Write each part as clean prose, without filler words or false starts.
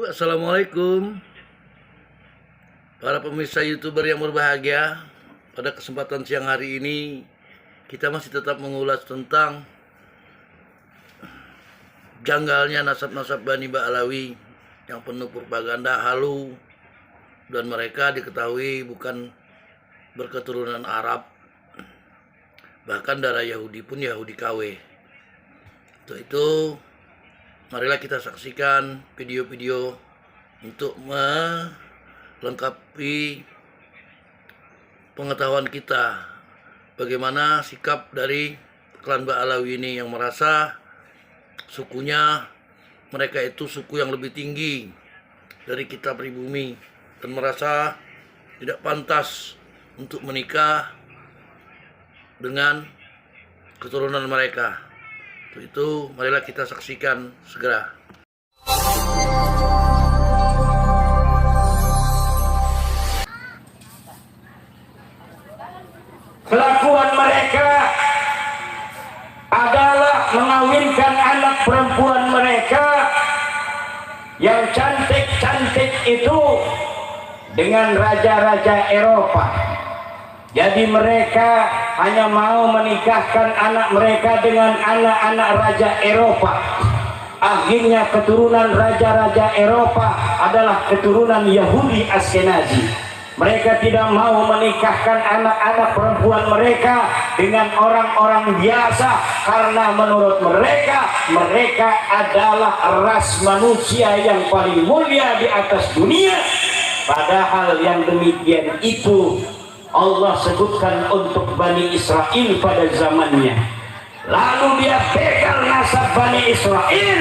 Assalamualaikum para pemirsa YouTuber yang berbahagia. Pada kesempatan siang hari ini kita masih tetap mengulas tentang janggalnya nasab-nasab Bani Ba'alawi yang penuh propaganda halu, dan mereka diketahui bukan berketurunan Arab, bahkan darah Yahudi pun Yahudi KW. Untuk itu marilah kita saksikan video-video untuk melengkapi pengetahuan kita bagaimana sikap dari klan Ba'alawi ini yang merasa sukunya mereka itu suku yang lebih tinggi dari kita pribumi dan merasa tidak pantas untuk menikah dengan keturunan mereka. Untuk itu marilah kita saksikan segera. Kelakuan mereka adalah mengawinkan anak perempuan mereka yang cantik-cantik itu dengan raja-raja Eropa. Jadi mereka hanya mau menikahkan anak mereka dengan anak-anak raja Eropa. Akhirnya keturunan raja-raja Eropa adalah keturunan Yahudi Askenazi. Mereka tidak mau menikahkan anak-anak perempuan mereka dengan orang-orang biasa, karena menurut mereka, mereka adalah ras manusia yang paling mulia di atas dunia. Padahal yang demikian itu Allah sebutkan untuk Bani Israel pada zamannya. Lalu dia pegang nasab Bani Israel,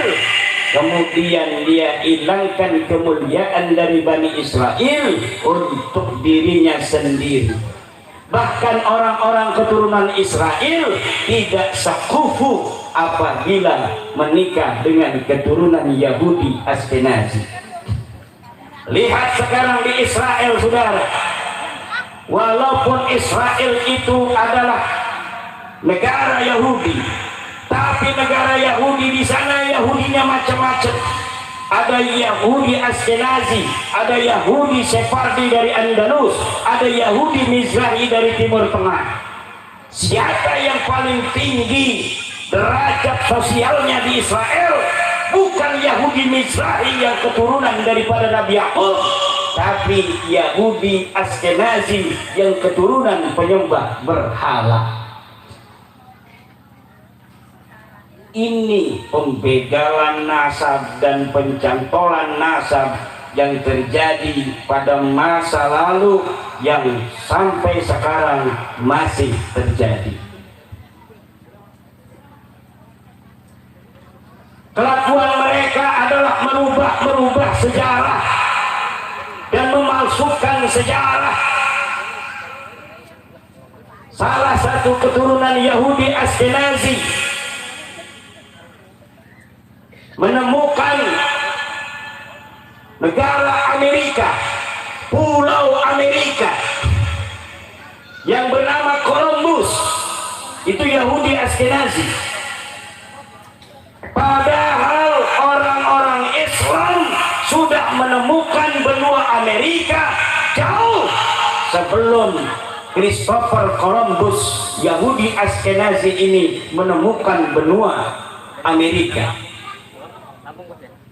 kemudian dia hilangkan kemuliaan dari Bani Israel untuk dirinya sendiri. Bahkan orang-orang keturunan Israel tidak sakufu apabila menikah dengan keturunan Yahudi Askenazi. Lihat sekarang di Israel, saudara. Walaupun Israel itu adalah negara Yahudi, tapi negara Yahudi di sana Yahudinya macam-macam. Ada Yahudi Askenazi, ada Yahudi Sephardi dari Andalus, ada Yahudi Mizrahi dari Timur Tengah. Siapa yang paling tinggi derajat sosialnya di Israel? Bukan Yahudi Mizrahi yang keturunan daripada Nabi Yakub, tapi Yahudi Askenazi yang keturunan penyembah berhala. Ini pembegalan nasab dan pencantolan nasab yang terjadi pada masa lalu yang sampai sekarang masih terjadi. Kelakuan mereka adalah merubah sejarah dan memalsukan sejarah. Salah satu keturunan Yahudi Askenazi menemukan negara Amerika, pulau Amerika yang bernama Columbus. Itu Yahudi Askenazi. Padahal orang-orang Islam sudah menemukan benua Amerika jauh sebelum Christopher Columbus, Yahudi Askenazi ini menemukan benua Amerika.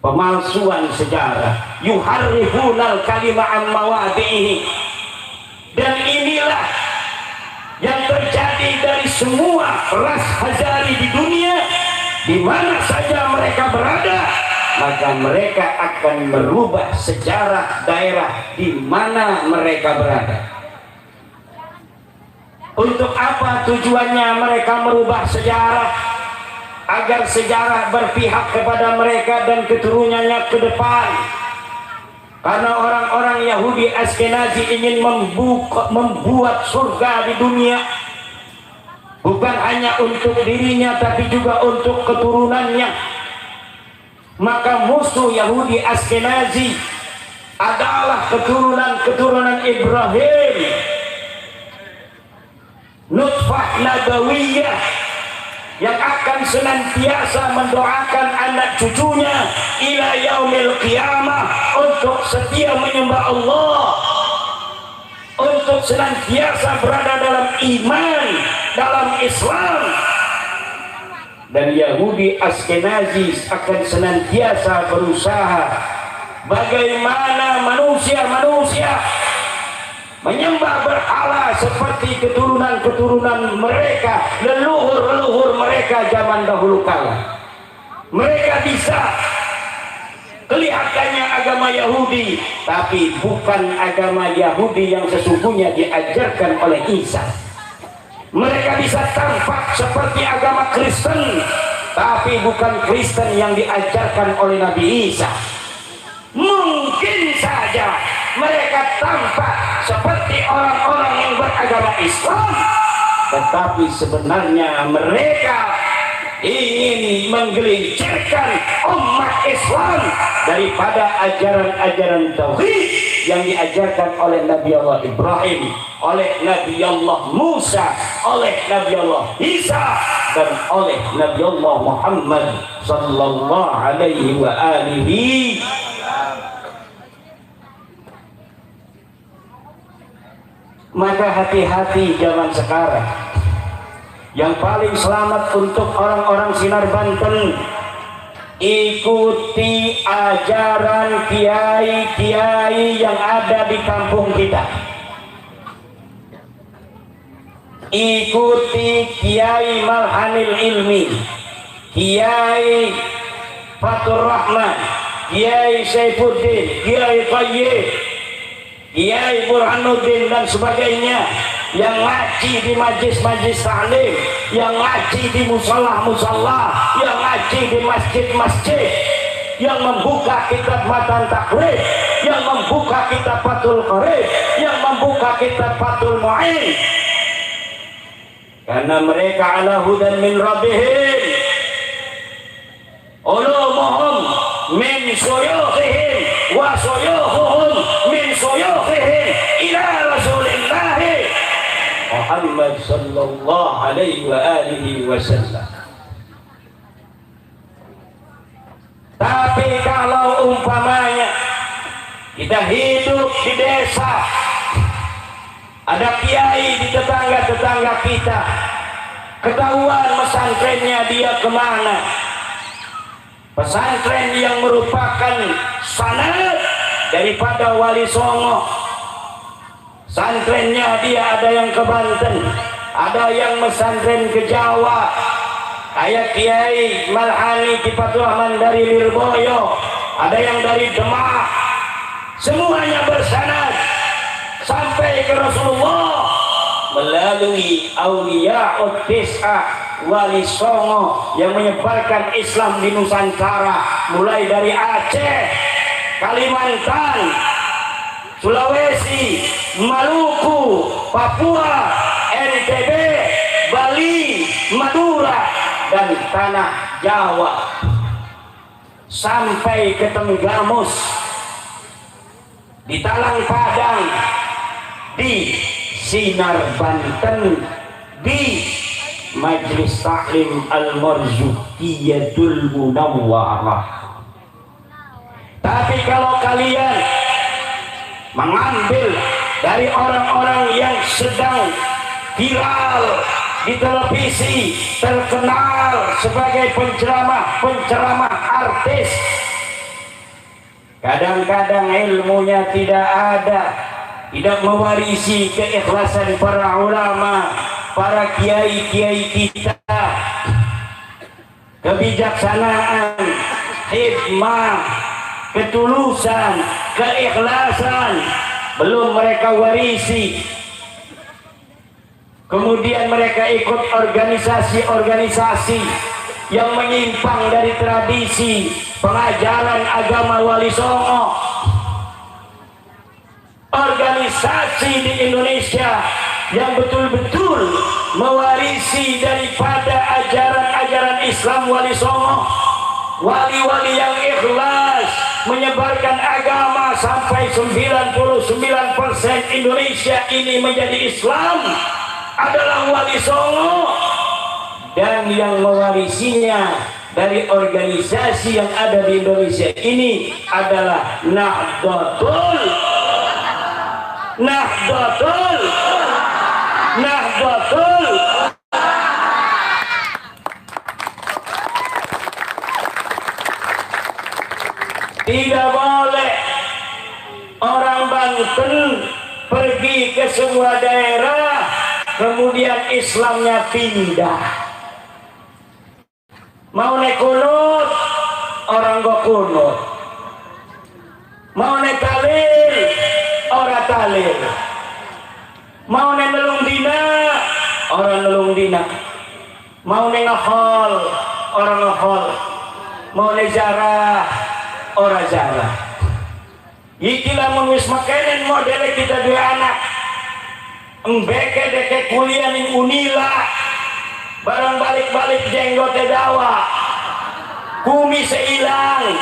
Pemalsuan sejarah, yuharrifuna al-kalima an mawadhihi. Dan inilah yang terjadi dari semua ras Hazari di dunia. Di mana saja mereka berada, maka mereka akan merubah sejarah daerah di mana mereka berada. Untuk apa tujuannya mereka merubah sejarah? Agar sejarah berpihak kepada mereka dan keturunannya ke depan. Karena orang-orang Yahudi Askenazi ingin membuat surga di dunia, bukan hanya untuk dirinya tapi juga untuk keturunannya. Maka musuh Yahudi Askenazi adalah keturunan Ibrahim, nutfah nabawiyah yang akan senantiasa mendoakan anak cucunya ila yaumil qiyamah untuk setia menyembah Allah, untuk senantiasa berada dalam iman, dalam Islam. Dan Yahudi Askenazi akan senantiasa berusaha bagaimana manusia-manusia menyembah berhala seperti keturunan-keturunan mereka, leluhur-leluhur mereka zaman dahulu kala. Mereka bisa kelihatannya agama Yahudi, tapi bukan agama Yahudi yang sesungguhnya diajarkan oleh Isa. Mereka bisa tampak seperti agama Kristen, tapi bukan Kristen yang diajarkan oleh Nabi Isa. Mungkin saja mereka tampak seperti orang-orang yang beragama Islam, tetapi sebenarnya mereka ingin menggelincirkan umat Islam daripada ajaran-ajaran tauhid yang diajarkan oleh Nabi Allah Ibrahim, oleh Nabi Allah Musa, oleh Nabi Allah Isa, dan oleh Nabi Allah Muhammad sallallahu alaihi wa alihi. Maka hati-hati zaman sekarang. Yang paling selamat untuk orang-orang Sinar Banten, ikuti ajaran kiai-kiai yang ada di kampung kita. Ikuti Kiai Malhanil Ilmi, Kiai Fatur Rahman, Kiai Saifuddin, Kiai Qayyim, Kiai Burhanuddin dan sebagainya, yang ngaji di majlis-majlis taklim, yang ngaji di musallah-musallah, yang ngaji di masjid-masjid, yang membuka kitab Matan Takrib, yang membuka kitab Fathul Qarib, yang membuka kitab Fathul Mu'in, karena mereka ala hudan min rabbihim, ulumuhum min suyukhihim wa suyukhuhum min suyukhihim ila rasulillahi Muhammad sallallahu alaihi wa alihi wasallam. Tapi kalau umpamanya kita hidup di desa, ada kiai di tetangga-tetangga kita, ketahuan pesantrennya dia kemana, pesantren yang merupakan sanad daripada Wali Songo, pesantrennya dia ada yang ke Banten, ada yang pesantren ke Jawa, kayak Kiai Malhani Kipatul Rahman dari Lirboyo, ada yang dari Demak, semuanya bersanad sampai ke Rasulullah melalui Auliya'ut Tis'ah Wali Songo yang menyebarkan Islam di Nusantara, mulai dari Aceh, Kalimantan, Sulawesi, Maluku, Papua, NTB, Bali, Madura, dan tanah Jawa, sampai ke Tenggamus, di Talang Padang, di Sinar Banten, di Majlis Taklim Al-Marzukiyatul Munawwarah. Tapi kalau kalian mengambil dari orang-orang yang sedang viral di televisi, terkenal sebagai penceramah artis, kadang-kadang ilmunya tidak ada, tidak mewarisi keikhlasan para ulama, para kiai-kiai kita, kebijaksanaan, hikmah, ketulusan, keikhlasan belum mereka warisi. Kemudian mereka ikut organisasi-organisasi yang menyimpang dari tradisi pengajaran agama Wali Songo. Organisasi di Indonesia yang betul-betul mewarisi daripada ajaran-ajaran Islam Wali Songo, wali-wali yang ikhlas menyebarkan agama sampai 99% Indonesia ini menjadi Islam adalah Wali Songo, dan yang mewarisinya dari organisasi yang ada di Indonesia ini adalah Nahdlatul Tidak boleh orang Banten pergi ke sebuah daerah kemudian Islamnya pindah. Mau naik kunut, orang go kunut. Mau naik talil, orang talil. Mau naik nelung dina, orang nelung dina. Mau naik ngehol, orang ngehol. Mau naik jarah, orang jarah. Iki lamun wis makenen model kita dua anak. Embeke deke kuliah ning Unila. Barang balik-balik jenggote dawa, kumis hilang,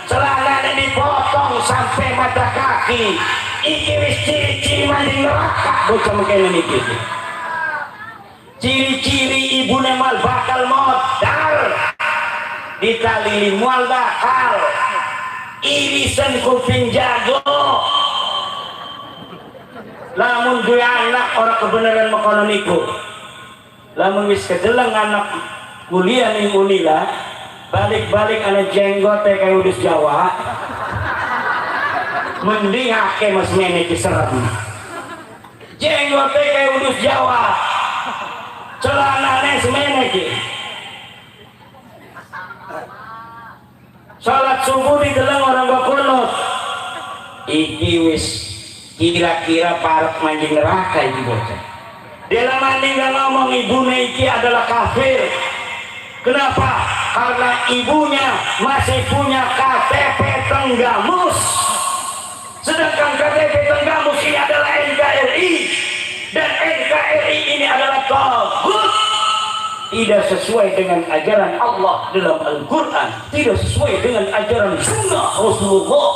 celana dipotong sampai mata kaki. Iki wis ciri-ciri mandi neraka bocah mungkin iki. Ciri-ciri ibunya mal bakal modal, ditalili mual bakal, irisan kuping jago. Lamun dua anak orang kebenaran makono niku. Lamun wis kedeleng anak kuliah ning Unila, balik-balik anak jenggot kayak udus Jawa, mending ake mas mene kiserem. Jenggot kayak udus Jawa, celanane semene ki. Salat subuh di deleng orang bakunut, iki wis kira-kira parek manjing neraka iki bocah. Dia lama nggak ngomong ibunya iki adalah kafir. Kenapa? Karena ibunya masih punya KTP Tenggamus. Sedangkan KTP Tenggamus ini adalah NKRI. Dan NKRI ini adalah taghut. Tidak sesuai dengan ajaran Allah dalam Al-Quran. Tidak sesuai dengan ajaran sunnah Rasulullah.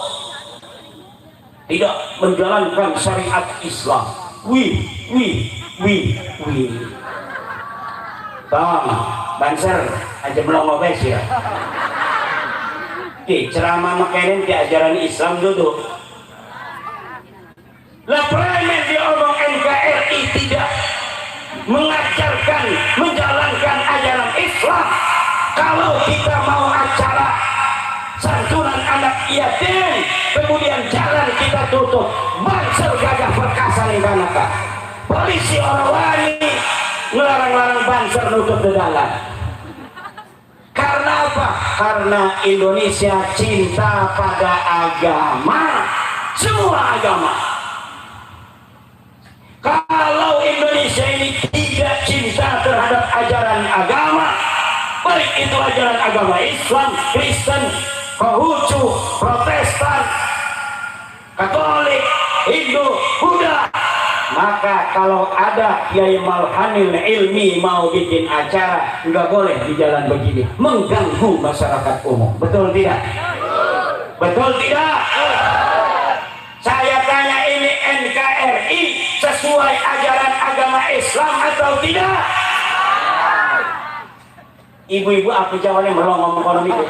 Tidak menjalankan syariat Islam. Wih. Tong, banser aja belum mau ya. Oke, ceramah makanan di ajaran Islam dulu. Lah premen diomong NKRI tidak mengajarkan, menjalankan ajaran Islam. Kalau kita mau acara santunan anak yatim, kemudian jalan kita tutup, banser gagah perkasa nih kanaka. Polisi orang wani ngelarang-larang banser nutup di jalan. Karena apa? Karena Indonesia cinta pada agama, semua agama. Kalau Indonesia ini tidak cinta terhadap ajaran agama, baik itu ajaran agama Islam, Kristen, Konghucu, Protestan, Katolik, Hindu, Buddha, maka kalau ada Kiai Malhanil ilmi mau bikin acara, nggak boleh di jalan begini, mengganggu masyarakat umum. Betul tidak? Betul tidak? Saya tanya, ini NKRI sesuai ajaran agama Islam atau tidak? Ibu-ibu apa jawabannya melongong ekonomi itu?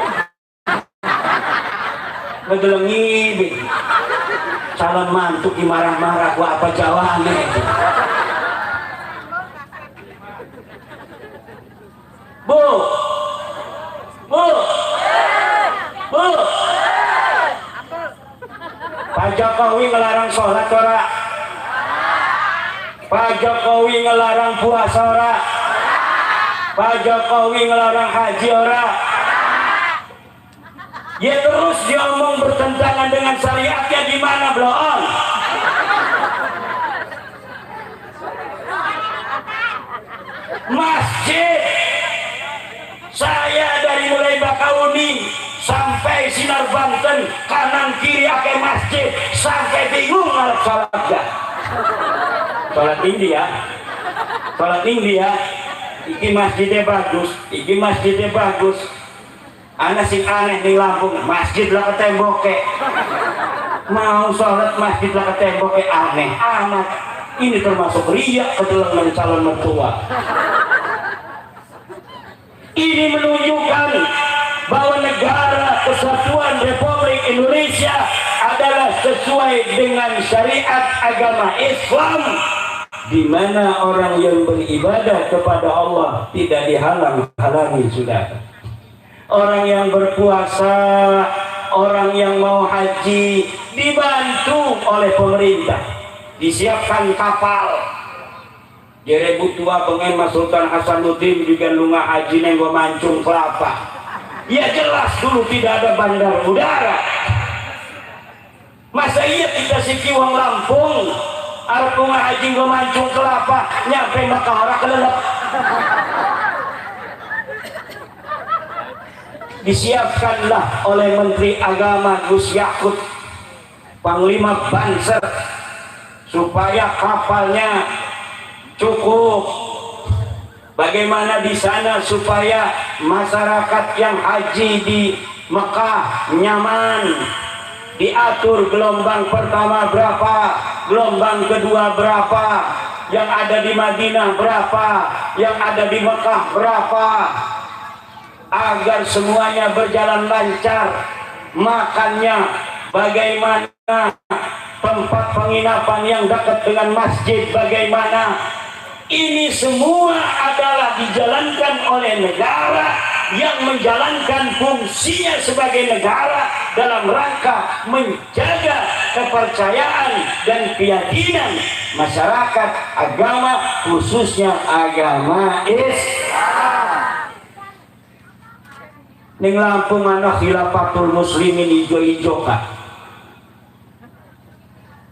Ngegelengi calon mantu marah-marah, gua apa jawabannya? Bu, Pak Jokowi ngelarang sholat ora? Pak Jokowi ngelarang puasa ora? Pak Jokowi ngelarang haji ora? Ya terus diomong bertentangan dengan syariatnya gimana, bloon? Masjid saya dari mulai Bakauni sampai Sinar Banten, kanan kiri ake masjid, sampai bingung ngarep sholat gak? Sholat tinggi ya, sholat tinggi ya. Iki masjidnya bagus, iki masjidnya bagus. Anak sing aneh di Lampung, masjid lah ke temboknya. Mau sholat masjid lah ke temboknya, aneh amat. Ini termasuk riak kedelengan calon mertua. Ini menunjukkan bahwa negara kesatuan Republik Indonesia adalah sesuai dengan syariat agama Islam, di mana orang yang beribadah kepada Allah tidak dihalang-halangi, saudara. Orang yang berpuasa, orang yang mau haji dibantu oleh pemerintah, disiapkan kapal. Jadi butua pengen Mas Sultan Hasanuddin juga lunga haji nenggo mancung kelapa. Ya jelas dulu tidak ada bandar udara. Masa iya kita siki wong Lampung arep lunga haji nggo mancung kelapa nyampe Mekah ora kelelep. Disiapkanlah oleh Menteri Agama Gus Yakut, Panglima Banser, supaya kapalnya cukup. Bagaimana di sana supaya masyarakat yang haji di Mekah nyaman, diatur gelombang pertama berapa, gelombang kedua berapa, yang ada di Madinah berapa, yang ada di Mekah berapa, agar semuanya berjalan lancar. Makannya bagaimana, tempat penginapan yang dekat dengan masjid bagaimana, ini semua adalah dijalankan oleh negara yang menjalankan fungsinya sebagai negara dalam rangka menjaga kepercayaan dan keyakinan masyarakat agama, khususnya agama Islam. Ning Lampung ana Khilafatul Muslimin ijo-ijo Kak.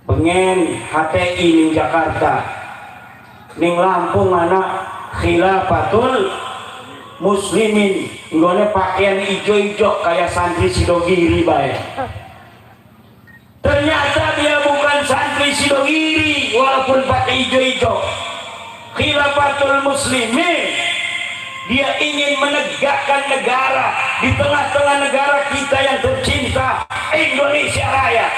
Pengen HTI ning Jakarta. Ning Lampung ana Khilafatul Muslimin, nggone pakaian ijo-ijo kayak santri Sidogiri bae. Ternyata dia bukan santri Sidogiri walaupun pakai ijo-ijo. Khilafatul Muslimin, dia ingin menegakkan negara di tengah-tengah negara kita yang tercinta, Indonesia Raya.